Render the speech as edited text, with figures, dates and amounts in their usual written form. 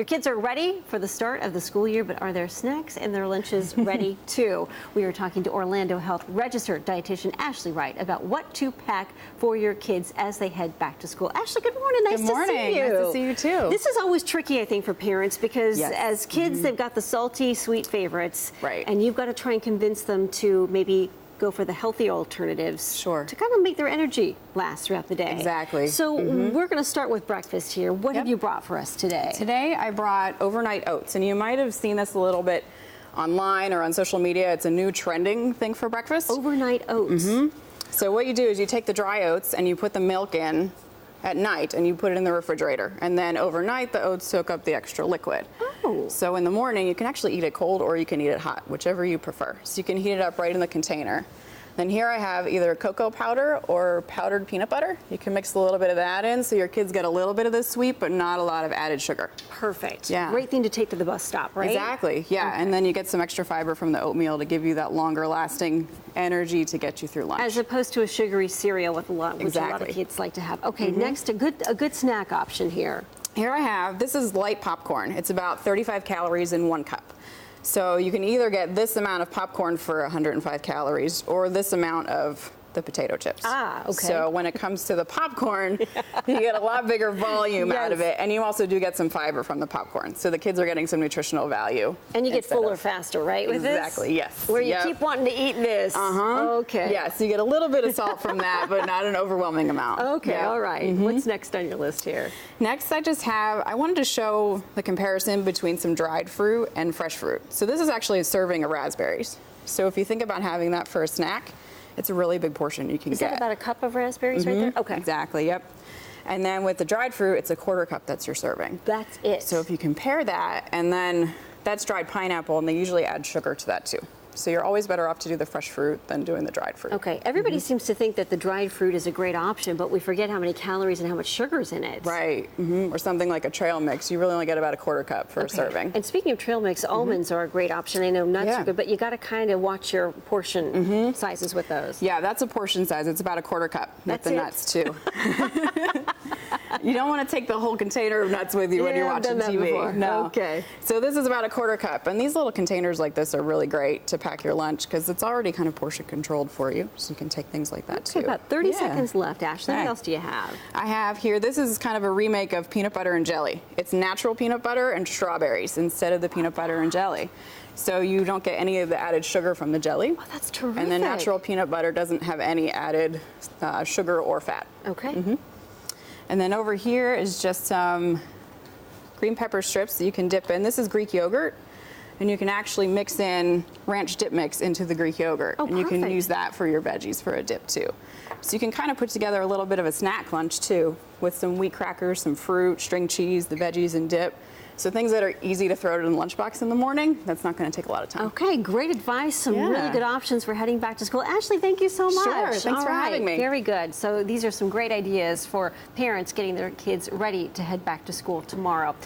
Your kids are ready for the start of the school year, but are their snacks and their lunches ready too? We are talking to Orlando Health Registered Dietitian Ashlee Wright about what to pack for your kids as they head back to school. Ashlee, good morning. Nice to see you. Nice to see you too. This is always tricky, I think, for parents because as kids, they've got the salty, sweet favorites. Right. And you've got to try and convince them to maybe go for the healthy alternatives. Sure. To kind of make their energy last throughout the day. Exactly. So we're going to start with breakfast here. What have you brought for us today? Today I brought overnight oats, and you might have seen this a little bit online or on social media. It's a new trending thing for breakfast. Overnight oats. So what you do is you take the dry oats and you put the milk in at night and you put it in the refrigerator, and then overnight the oats soak up the extra liquid. Oh. So in the morning you can actually eat it cold or you can eat it hot, whichever you prefer. So you can heat it up right in the container. Then here I have either cocoa powder or powdered peanut butter. You can mix a little bit of that in so your kids get a little bit of the sweet but not a lot of added sugar. Perfect. Yeah. Great thing to take to the bus stop, right? Exactly, yeah. Okay. And then you get some extra fiber from the oatmeal to give you that longer lasting energy to get you through lunch. As opposed to a sugary cereal with which a lot of Exactly. kids like to have. Okay, next, a good snack option here. Here I have, this is light popcorn. It's about 35 calories in 1 cup. So you can either get this amount of popcorn for 105 calories or this amount of the potato chips. Ah, okay. So when it comes to the popcorn, you get a lot bigger volume out of it, and you also do get some fiber from the popcorn. So the kids are getting some nutritional value. And you get fuller faster, right, with this? Exactly, yes. Where you keep wanting to eat this. Okay. Yeah, so you get a little bit of salt from that, but not an overwhelming amount. Okay, all right. What's next on your list here? Next, I wanted to show the comparison between some dried fruit and fresh fruit. So this is actually a serving of raspberries. So if you think about having that for a snack, it's a really big portion you can get. Is that about a cup of raspberries right there? Okay. Exactly, yep. And then with the dried fruit, it's a 1/4 cup that's your serving. That's it. So if you compare that, and then that's dried pineapple, and they usually add sugar to that too. So you're always better off to do the fresh fruit than doing the dried fruit. Okay, everybody seems to think that the dried fruit is a great option, but we forget how many calories and how much sugar's in it. Right, or something like a trail mix. You really only get about a 1/4 cup for a serving. And speaking of trail mix, almonds are a great option. I know nuts are good, but you got to kind of watch your portion sizes with those. Yeah, that's a portion size. It's about a 1/4 cup with the nuts too. You don't want to take the whole container of nuts with you when you're watching TV. No. Okay. So this is about a 1/4 cup, and these little containers like this are really great to pack your lunch because it's already kind of portion controlled for you, so you can take things like that too. About 30 seconds left, Ashlee. What else do you have? I have here, this is kind of a remake of peanut butter and jelly. It's natural peanut butter and strawberries instead of the peanut butter and jelly. So you don't get any of the added sugar from the jelly. Oh, that's terrific. And the natural peanut butter doesn't have any added sugar or fat. Okay. And then over here is just some green pepper strips that you can dip in. This is Greek yogurt, and you can actually mix in ranch dip mix into the Greek yogurt. Oh, and you can perfect. use that for your veggies for a dip too. So you can kind of put together a little bit of a snack lunch too, with some wheat crackers, some fruit, string cheese, the veggies and dip. So things that are easy to throw in the lunchbox in the morning, that's not going to take a lot of time. Okay, great advice. Some really good options for heading back to school. Ashlee, thank you so much. Sure, thanks for having me. Very good. So these are some great ideas for parents getting their kids ready to head back to school tomorrow.